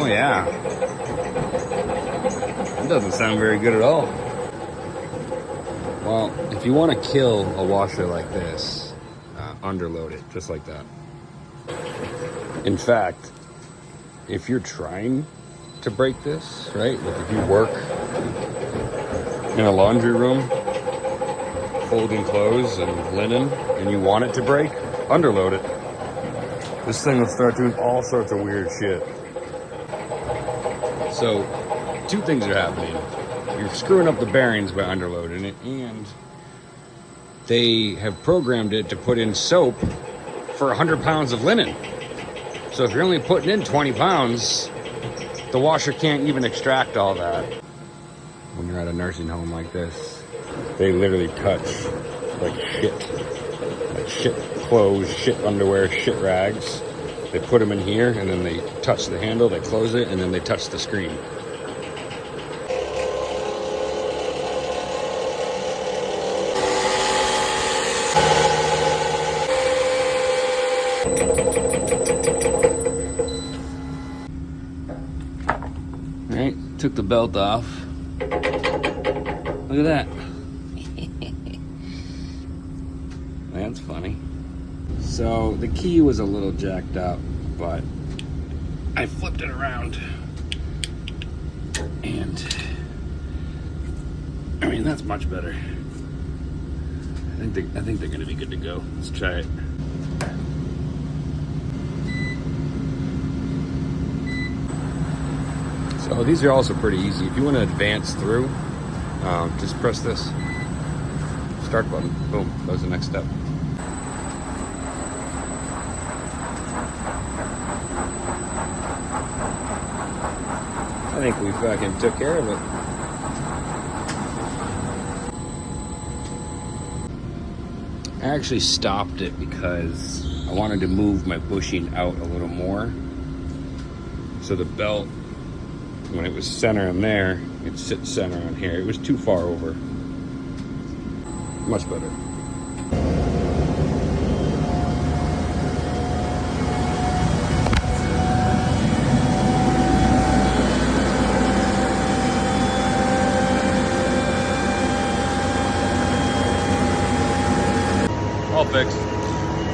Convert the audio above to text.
Oh yeah. It doesn't sound very good at all. Well, if you want to kill a washer like this, underload it, just like that. In fact, if you're trying to break this, right? Like if you work in a laundry room, folding clothes and linen, and you want it to break, underload it. This thing will start doing all sorts of weird shit. So, two things are happening. You're screwing up the bearings by underloading it, and they have programmed it to put in soap for 100 pounds of linen. So if you're only putting in 20 pounds, the washer can't even extract all that. When you're at a nursing home like this, they literally touch like shit clothes, shit underwear, shit rags. They put them in here, and then they touch the handle, they close it, and then they touch the screen. Right, took the belt off. Look at that. That's funny. So the key was a little jacked up, but I flipped it around. And I mean, that's much better. I think they're gonna be good to go. Let's try it. So these are also pretty easy. If you want to advance through, just press this start button. Boom, that was the next step. I think we fucking took care of it. I actually stopped it because I wanted to move my bushing out a little more. So the belt, when it was center in there, it sits center on here. It was too far over. Much better.